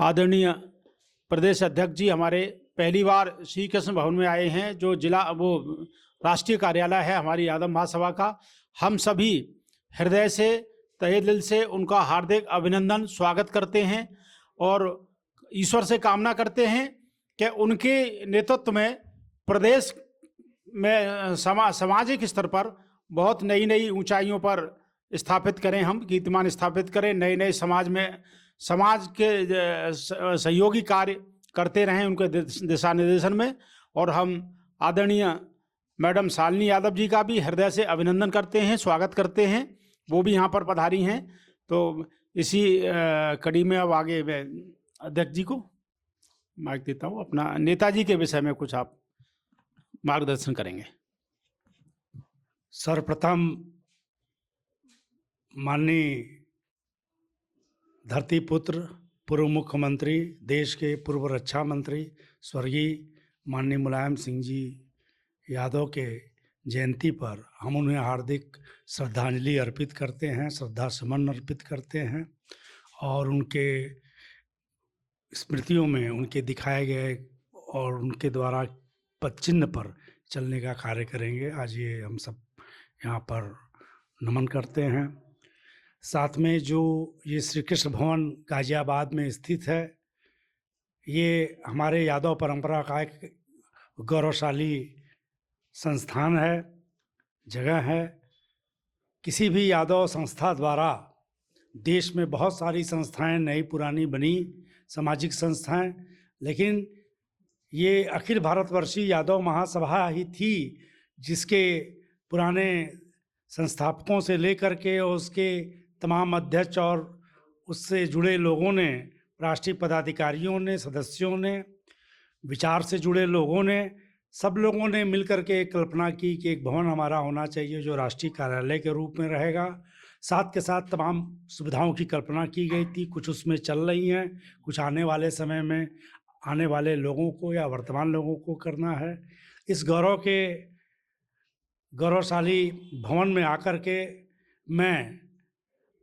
आदरणीय प्रदेश अध्यक्ष जी हमारे पहली बार श्री कृष्ण भवन में आए हैं, जो राष्ट्रीय कार्यालय है हमारी यादव महासभा का। हम सभी हृदय से, तहे दिल से उनका हार्दिक अभिनंदन स्वागत करते हैं और ईश्वर से कामना करते हैं कि उनके नेतृत्व में प्रदेश में सामाजिक स्तर पर बहुत नई नई ऊंचाइयों पर स्थापित करें, हम कीर्तिमान स्थापित करें, नए नए समाज के सहयोगी कार्य करते रहें उनके दिशा निर्देशन में। और हम आदरणीय मैडम शालिनी यादव जी का भी हृदय से अभिनंदन करते हैं, स्वागत करते हैं, वो भी यहाँ पर पधारी हैं। तो इसी कड़ी में अब आगे मैं अध्यक्ष जी को माइक देता हूँ, अपना नेताजी के विषय में कुछ आप मार्गदर्शन करेंगे। सर्वप्रथम माननीय धरती पुत्र, पूर्व मुख्यमंत्री, देश के पूर्व रक्षा मंत्री स्वर्गीय माननीय मुलायम सिंह जी यादव के जयंती पर हम उन्हें हार्दिक श्रद्धांजलि अर्पित करते हैं, श्रद्धा सुमन अर्पित करते हैं और उनके स्मृतियों में उनके दिखाए गए और उनके द्वारा पदचिह्न पर चलने का कार्य करेंगे। आज ये हम सब यहाँ पर नमन करते हैं। साथ में जो ये श्री कृष्ण भवन गाजियाबाद में स्थित है, ये हमारे यादव परंपरा का एक गौरवशाली संस्थान है, जगह है। किसी भी यादव संस्था द्वारा देश में बहुत सारी संस्थाएं नई पुरानी बनी, सामाजिक संस्थाएं, लेकिन ये अखिल भारतवर्षीय यादव महासभा ही थी जिसके पुराने संस्थापकों से लेकर के उसके तमाम अध्यक्ष और उससे जुड़े लोगों ने, राष्ट्रीय पदाधिकारियों ने, सदस्यों ने, विचार से जुड़े लोगों ने, सब लोगों ने मिलकर के एक कल्पना की कि एक भवन हमारा होना चाहिए जो राष्ट्रीय कार्यालय के रूप में रहेगा। साथ के साथ तमाम सुविधाओं की कल्पना की गई थी, कुछ उसमें चल रही हैं, कुछ आने वाले समय में आने वाले लोगों को या वर्तमान लोगों को करना है। इस गौरवशाली भवन में आकर के मैं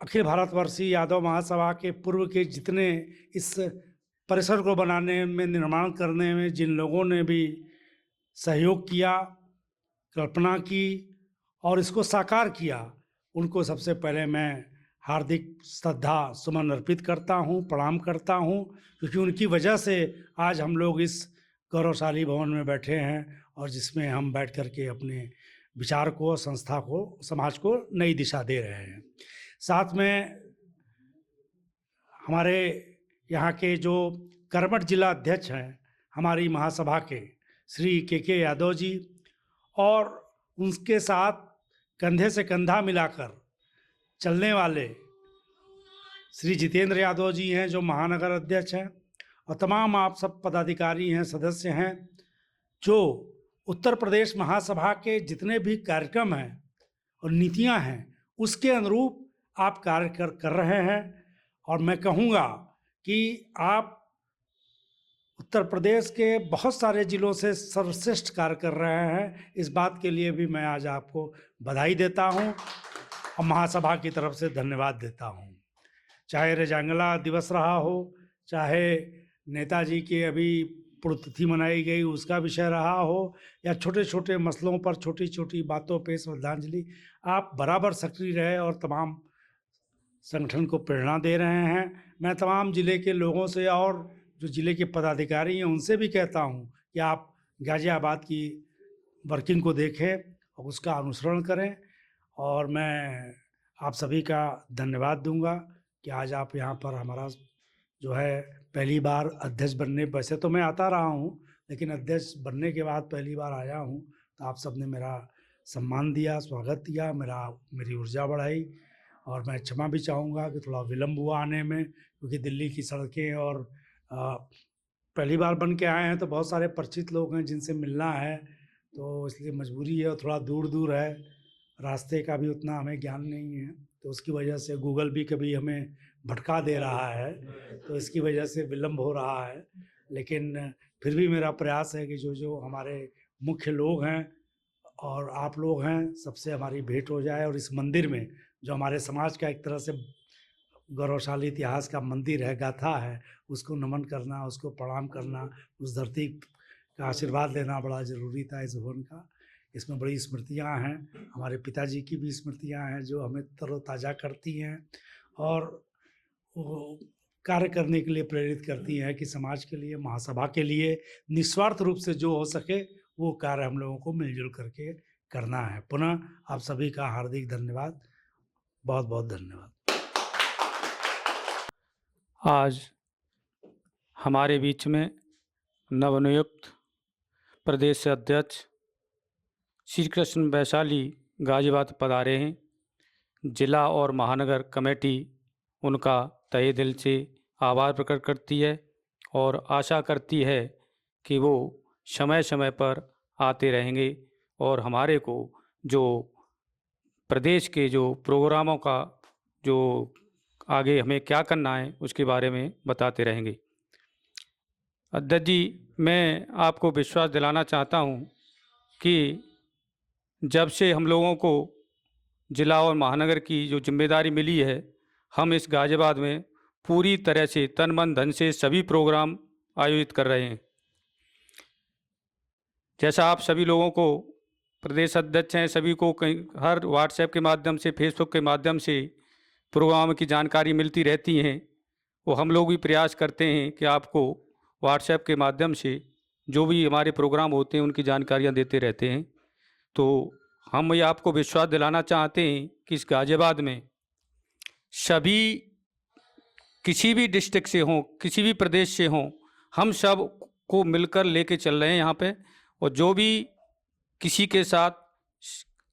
अखिल भारतवर्षीय यादव महासभा के पूर्व के जितने इस परिसर को बनाने में, निर्माण करने में जिन लोगों ने भी सहयोग किया, कल्पना की और इसको साकार किया, उनको सबसे पहले मैं हार्दिक श्रद्धा सुमन अर्पित करता हूँ, प्रणाम करता हूँ, क्योंकि उनकी वजह से आज हम लोग इस गौरवशाली भवन में बैठे हैं और जिसमें हम बैठ कर के अपने विचार को, संस्था को, समाज को नई दिशा दे रहे हैं। साथ में हमारे यहाँ के जो करमठ जिला अध्यक्ष हैं हमारी महासभा के श्री के यादव जी, और उनके साथ कंधे से कंधा मिलाकर चलने वाले श्री जितेंद्र यादव जी हैं जो महानगर अध्यक्ष हैं, और तमाम आप सब पदाधिकारी हैं, सदस्य हैं, जो उत्तर प्रदेश महासभा के जितने भी कार्यक्रम हैं और नीतियां हैं उसके अनुरूप आप कार्य कर रहे हैं। और मैं कहूँगा कि आप उत्तर प्रदेश के बहुत सारे जिलों से सर्वश्रेष्ठ कार्य कर रहे हैं। इस बात के लिए भी मैं आज आपको बधाई देता हूं और महासभा की तरफ से धन्यवाद देता हूं। चाहे रजांगला दिवस रहा हो, चाहे नेताजी की अभी पुण्यतिथि मनाई गई उसका विषय रहा हो, या छोटे छोटे मसलों पर छोटी छोटी बातों पे श्रद्धांजलि, आप बराबर सक्रिय रहे और तमाम संगठन को प्रेरणा दे रहे हैं। मैं तमाम ज़िले के लोगों से और जो ज़िले के पदाधिकारी हैं उनसे भी कहता हूं कि आप गाजियाबाद की वर्किंग को देखें और उसका अनुसरण करें। और मैं आप सभी का धन्यवाद दूंगा कि आज आप यहाँ पर हमारा जो है पहली बार अध्यक्ष बनने, वैसे तो मैं आता रहा हूँ लेकिन अध्यक्ष बनने के बाद पहली बार आया हूँ, तो आप सब ने मेरा सम्मान दिया, स्वागत किया, मेरी ऊर्जा बढ़ाई। और मैं क्षमा भी चाहूँगा कि थोड़ा विलम्ब हुआ आने में, क्योंकि दिल्ली की सड़कें और पहली बार बन के आए हैं तो बहुत सारे परिचित लोग हैं जिनसे मिलना है, तो इसलिए मजबूरी है और थोड़ा दूर दूर है, रास्ते का भी उतना हमें ज्ञान नहीं है, तो उसकी वजह से गूगल भी कभी हमें भटका दे रहा है, तो इसकी वजह से विलम्ब हो रहा है। लेकिन फिर भी मेरा प्रयास है कि जो हमारे मुख्य लोग हैं और आप लोग हैं, सबसे हमारी भेंट हो जाए और इस मंदिर में जो हमारे समाज का एक तरह से गौरवशाली इतिहास का मंदिर है, गाथा है, उसको नमन करना, उसको प्रणाम करना, उस धरती का आशीर्वाद लेना बड़ा ज़रूरी था इस भवन का। इसमें बड़ी स्मृतियाँ हैं, हमारे पिताजी की भी स्मृतियाँ हैं जो हमें तरोताज़ा करती हैं और वो कार्य करने के लिए प्रेरित करती हैं कि समाज के लिए, महासभा के लिए निस्वार्थ रूप से जो हो सके वो कार्य हम लोगों को मिलजुल करके करना है। पुनः आप सभी का हार्दिक धन्यवाद, बहुत बहुत धन्यवाद। आज हमारे बीच में नवनियुक्त प्रदेश अध्यक्ष श्री कृष्ण वैशाली गाजियाबाद पधारे हैं। जिला और महानगर कमेटी उनका तहे दिल से आभार प्रकट करती है और आशा करती है कि वो समय समय पर आते रहेंगे और हमारे को जो प्रदेश के जो प्रोग्रामों का जो आगे हमें क्या करना है उसके बारे में बताते रहेंगे। अध्यक्ष जी, मैं आपको विश्वास दिलाना चाहता हूँ कि जब से हम लोगों को जिला और महानगर की जो जिम्मेदारी मिली है, हम इस गाजियाबाद में पूरी तरह से तन मन धन से सभी प्रोग्राम आयोजित कर रहे हैं। जैसा आप सभी लोगों को प्रदेश अध्यक्ष हैं, सभी को कहीं हर व्हाट्सएप के माध्यम से, फेसबुक के माध्यम से प्रोग्राम की जानकारी मिलती रहती हैं, वो हम लोग भी प्रयास करते हैं कि आपको व्हाट्सएप के माध्यम से जो भी हमारे प्रोग्राम होते हैं उनकी जानकारियाँ देते रहते हैं। तो हम ये आपको विश्वास दिलाना चाहते हैं कि इस गाजियाबाद में सभी किसी भी डिस्ट्रिक्ट से हों, किसी भी प्रदेश से हों, हम सब को मिलकर लेके चल रहे हैं यहाँ पे। और जो भी किसी के साथ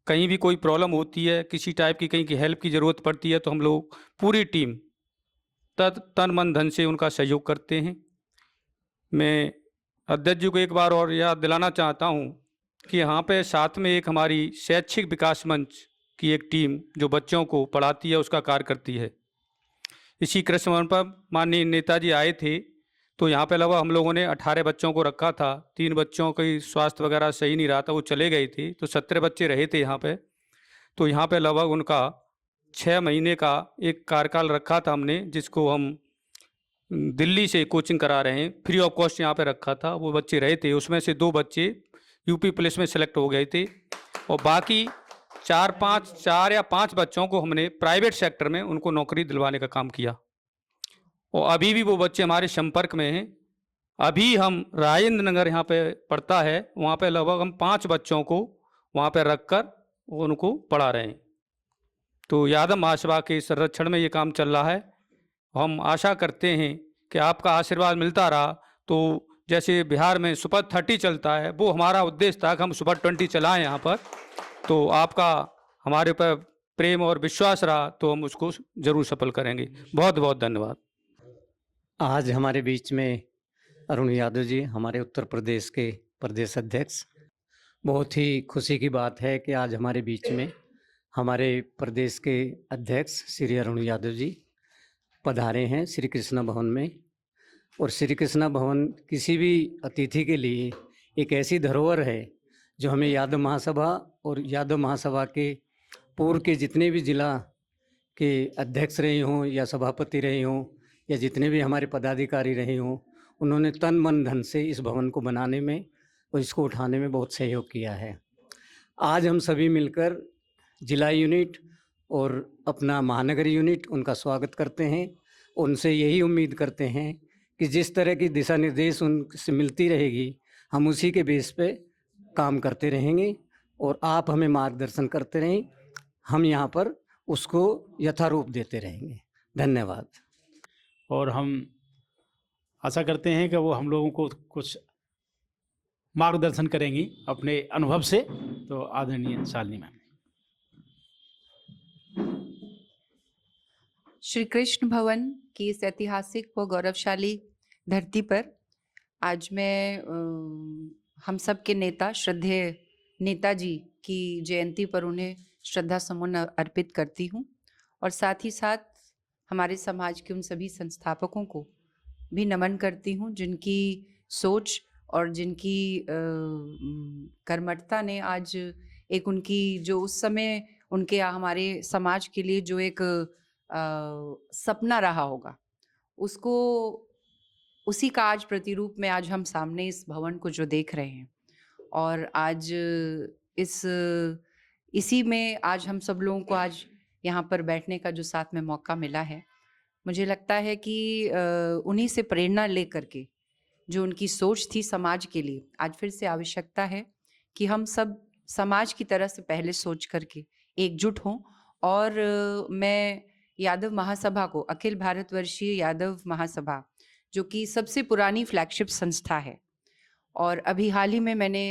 कहीं भी कोई प्रॉब्लम होती है, किसी टाइप की कहीं की हेल्प की ज़रूरत पड़ती है, तो हम लोग पूरी टीम तन मन धन से उनका सहयोग करते हैं। मैं अध्यक्ष जी को एक बार और याद दिलाना चाहता हूँ कि यहाँ पे साथ में एक हमारी शैक्षिक विकास मंच की एक टीम जो बच्चों को पढ़ाती है उसका कार्य करती है। इसी कृष्ण भवन पर माननीय नेताजी आए थे तो यहाँ पे लगभग हम लोगों ने 18 बच्चों को रखा था। 3 बच्चों की स्वास्थ्य वगैरह सही नहीं रहा था, वो चले गए थे, तो 17 बच्चे रहे थे यहाँ पे। तो यहाँ पे लगभग उनका 6 महीने का एक कार्यकाल रखा था हमने, जिसको हम दिल्ली से कोचिंग करा रहे हैं, फ्री ऑफ कॉस्ट यहाँ पे रखा था। वो बच्चे रहे थे, उसमें से 2 बच्चे यूपी पुलिस में सेलेक्ट हो गए थे और बाकी 4 या 5 बच्चों को हमने प्राइवेट सेक्टर में उनको नौकरी दिलवाने का काम किया और अभी भी वो बच्चे हमारे संपर्क में हैं। अभी हम राजेंद्र नगर यहाँ पे पढ़ता है, वहाँ पे लगभग हम 5 बच्चों को वहाँ पे रखकर उनको पढ़ा रहे हैं। तो यादव महासभा के संरक्षण में ये काम चल रहा है। हम आशा करते हैं कि आपका आशीर्वाद मिलता रहा तो जैसे बिहार में सुपर 30 चलता है, वो हमारा उद्देश्य था कि हम सुपर 20 चलाएं यहाँ पर। तो आपका हमारे पर प्रेम और विश्वास रहा तो हम उसको जरूर सफल करेंगे। बहुत बहुत धन्यवाद। आज हमारे बीच में अरुण यादव जी, हमारे उत्तर प्रदेश के प्रदेश अध्यक्ष। बहुत ही खुशी की बात है कि आज हमारे बीच में हमारे प्रदेश के अध्यक्ष श्री अरुण यादव जी पधारे हैं श्री कृष्णा भवन में। और श्री कृष्णा भवन किसी भी अतिथि के लिए एक ऐसी धरोहर है जो हमें यादव महासभा और यादव महासभा के पूर्व के जितने भी जिला के अध्यक्ष रहे हों या सभापति रहे हों या जितने भी हमारे पदाधिकारी रहे हों, उन्होंने तन मन धन से इस भवन को बनाने में और इसको उठाने में बहुत सहयोग किया है। आज हम सभी मिलकर जिला यूनिट और अपना महानगर यूनिट उनका स्वागत करते हैं। उनसे यही उम्मीद करते हैं कि जिस तरह की दिशा निर्देश उनसे मिलती रहेगी, हम उसी के बेस पे काम करते रहेंगे और आप हमें मार्गदर्शन करते रहें, हम यहाँ पर उसको यथारूप देते रहेंगे। धन्यवाद। और हम आशा करते हैं कि वो हम लोगों को कुछ मार्गदर्शन करेंगी अपने अनुभव से। तो आदरणीय शालिनी मैम। श्री कृष्ण भवन की इस ऐतिहासिक व गौरवशाली धरती पर आज मैं हम सब के नेता श्रद्धेय नेताजी की जयंती पर उन्हें श्रद्धा सुमन अर्पित करती हूँ और साथ ही साथ हमारे समाज के उन सभी संस्थापकों को भी नमन करती हूँ जिनकी सोच और जिनकी कर्मठता ने आज एक उनकी जो उस समय उनके हमारे समाज के लिए जो एक सपना रहा होगा, उसको उसी का आज प्रतिरूप में आज हम सामने इस भवन को जो देख रहे हैं, और आज इसी में आज हम सब लोगों को आज यहाँ पर बैठने का जो साथ में मौका मिला है, मुझे लगता है कि उन्हीं से प्रेरणा लेकर के जो उनकी सोच थी समाज के लिए, आज फिर से आवश्यकता है कि हम सब समाज की तरह से पहले सोच करके एकजुट हों। और मैं यादव महासभा को, अखिल भारतवर्षीय यादव महासभा, जो कि सबसे पुरानी फ्लैगशिप संस्था है, और अभी हाल ही में मैंने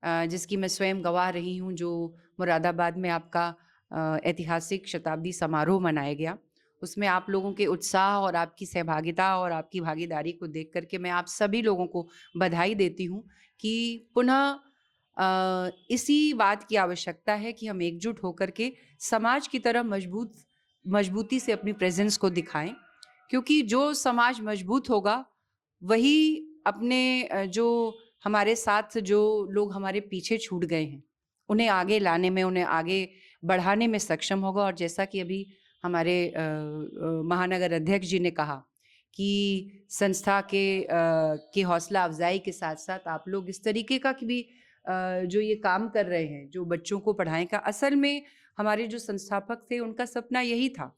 जिसकी मैं स्वयं गवाह रही हूँ, जो मुरादाबाद में आपका ऐतिहासिक शताब्दी समारोह मनाया गया, उसमें आप लोगों के उत्साह और आपकी सहभागिता और आपकी भागीदारी को देख करके मैं आप सभी लोगों को बधाई देती हूँ कि पुनः इसी बात की आवश्यकता है कि हम एकजुट होकर के समाज की तरह मजबूती से अपनी प्रेजेंस को दिखाएं, क्योंकि जो समाज मजबूत होगा वही अपने जो हमारे साथ जो लोग हमारे पीछे छूट गए हैं उन्हें आगे लाने में, उन्हें आगे बढ़ाने में सक्षम होगा। और जैसा कि अभी हमारे महानगर अध्यक्ष जी ने कहा कि संस्था के हौसला अफजाई के साथ साथ आप लोग इस तरीके का कि भी जो ये काम कर रहे हैं, जो बच्चों को पढ़ाएं का, असल में हमारे जो संस्थापक थे उनका सपना यही था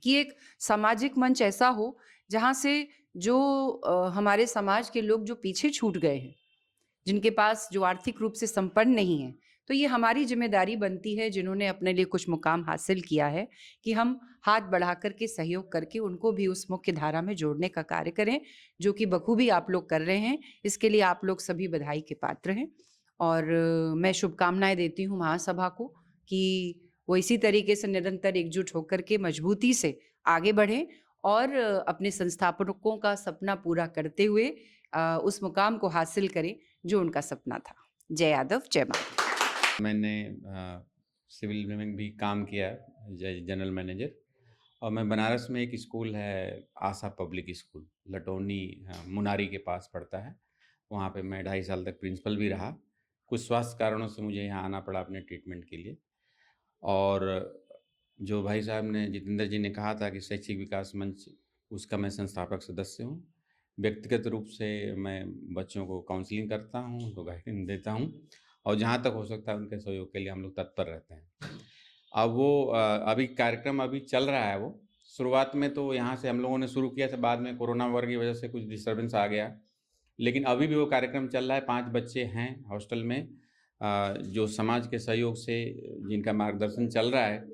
कि एक सामाजिक मंच ऐसा हो जहाँ से जो हमारे समाज के लोग जो पीछे छूट गए हैं, जिनके पास जो आर्थिक रूप से संपन्न नहीं है, तो ये हमारी जिम्मेदारी बनती है, जिन्होंने अपने लिए कुछ मुकाम हासिल किया है, कि हम हाथ बढ़ा करके सहयोग करके उनको भी उस मुख्य धारा में जोड़ने का कार्य करें, जो कि बखूबी आप लोग कर रहे हैं। इसके लिए आप लोग सभी बधाई के पात्र हैं। और मैं शुभकामनाएं देती हूँ महासभा को कि वो इसी तरीके से निरंतर एकजुट होकर के मजबूती से आगे बढ़ें और अपने संस्थापकों का सपना पूरा करते हुए उस मुकाम को हासिल करें जो उनका सपना था। जय यादव, जय माता। मैंने सिविल में भी काम किया जनरल मैनेजर, और मैं बनारस में एक स्कूल है आशा पब्लिक स्कूल, लटौनी मुनारी के पास पड़ता है, वहाँ पे मैं 2.5 साल तक प्रिंसिपल भी रहा। कुछ स्वास्थ्य कारणों से मुझे यहाँ आना पड़ा अपने ट्रीटमेंट के लिए। और जो भाई साहब ने, जितेंद्र जी ने कहा था कि शैक्षिक विकास मंच, उसका मैं संस्थापक सदस्य हूँ। व्यक्तिगत रूप से मैं बच्चों को काउंसलिंग करता हूँ, उनको गाइडेंस देता हूँ, और जहाँ तक हो सकता है उनके सहयोग के लिए हम लोग तत्पर रहते हैं। अब वो अभी कार्यक्रम अभी चल रहा है। वो शुरुआत में तो यहाँ से हम लोगों ने शुरू किया था, बाद में कोरोना वगैरह की वजह से कुछ डिस्टर्बेंस आ गया, लेकिन अभी भी वो कार्यक्रम चल रहा है। 5 बच्चे हैं हॉस्टल में जो समाज के सहयोग से, जिनका मार्गदर्शन चल रहा है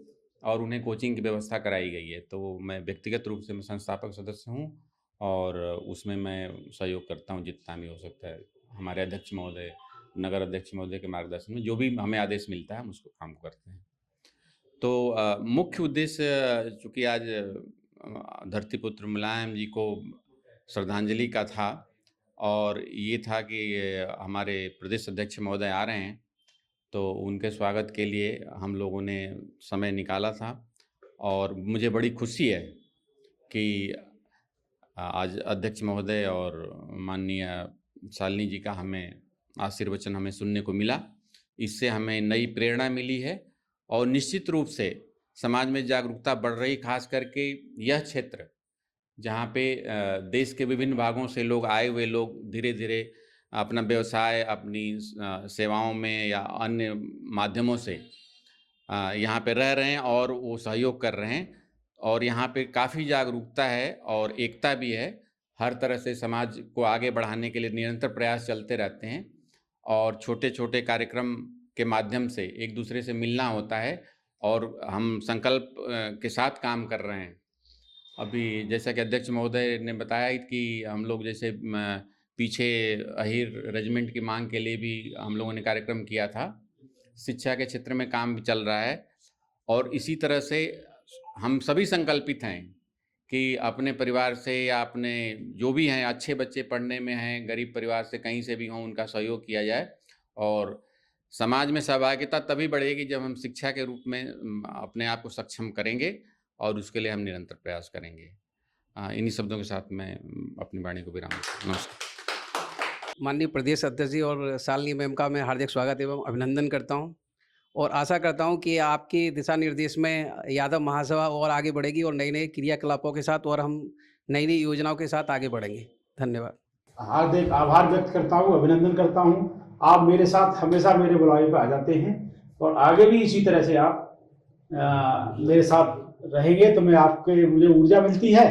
और उन्हें कोचिंग की व्यवस्था कराई गई है। तो मैं व्यक्तिगत रूप से मैं संस्थापक सदस्य हूँ और उसमें मैं सहयोग करता हूँ जितना भी हो सकता है। हमारे अध्यक्ष महोदय, नगर अध्यक्ष महोदय के मार्गदर्शन में जो भी हमें आदेश मिलता है हम उसको काम करते हैं। तो मुख्य उद्देश्य चूँकि आज धरतीपुत्र मुलायम जी को श्रद्धांजलि का था, और ये था कि हमारे प्रदेश अध्यक्ष महोदय आ रहे हैं, तो उनके स्वागत के लिए हम लोगों ने समय निकाला था। और मुझे बड़ी खुशी है कि आज अध्यक्ष महोदय और माननीय शालिनी जी का हमें आशीर्वचन हमें सुनने को मिला। इससे हमें नई प्रेरणा मिली है और निश्चित रूप से समाज में जागरूकता बढ़ रही, खास करके यह क्षेत्र जहाँ पे देश के विभिन्न भागों से लोग आए हुए लोग धीरे धीरे अपना व्यवसाय, अपनी सेवाओं में या अन्य माध्यमों से यहाँ पे रह रहे हैं और वो सहयोग कर रहे हैं। और यहाँ पे काफ़ी जागरूकता है और एकता भी है। हर तरह से समाज को आगे बढ़ाने के लिए निरंतर प्रयास चलते रहते हैं और छोटे छोटे कार्यक्रम के माध्यम से एक दूसरे से मिलना होता है और हम संकल्प के साथ काम कर रहे हैं। अभी जैसा कि अध्यक्ष महोदय ने बताया कि हम लोग जैसे पीछे अहिर रेजिमेंट की मांग के लिए भी हम लोगों ने कार्यक्रम किया था। शिक्षा के क्षेत्र में काम भी चल रहा है और इसी तरह से हम सभी संकल्पित हैं कि अपने परिवार से या अपने जो भी हैं अच्छे बच्चे पढ़ने में हैं, गरीब परिवार से कहीं से भी हों, उनका सहयोग किया जाए। और समाज में सहभागिता तभी बढ़ेगी जब हम शिक्षा के रूप में अपने आप को सक्षम करेंगे और उसके लिए हम निरंतर प्रयास करेंगे। इन्हीं शब्दों के साथ मैं अपनी वाणी को विराम देता हूं। नमस्कार। माननीय प्रदेश अध्यक्ष जी और शालिनी मैम का मैं हार्दिक स्वागत एवं अभिनंदन करता हूं। और आशा करता हूं कि आपके दिशा निर्देश में यादव महासभा और आगे बढ़ेगी और नए नए क्रियाकलापों के साथ और हम नई नई योजनाओं के साथ आगे बढ़ेंगे। धन्यवाद। हार्दिक आभार व्यक्त करता हूँ, अभिनंदन करता हूँ। आप मेरे साथ हमेशा मेरे बुलावे पर आ जाते हैं और आगे भी इसी तरह से आप मेरे साथ रहेंगे तो मुझे ऊर्जा मिलती है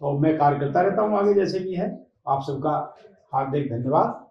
और मैं कार्य करता रहता हूँ आगे जैसे भी है। आप सबका हार्दिक धन्यवाद।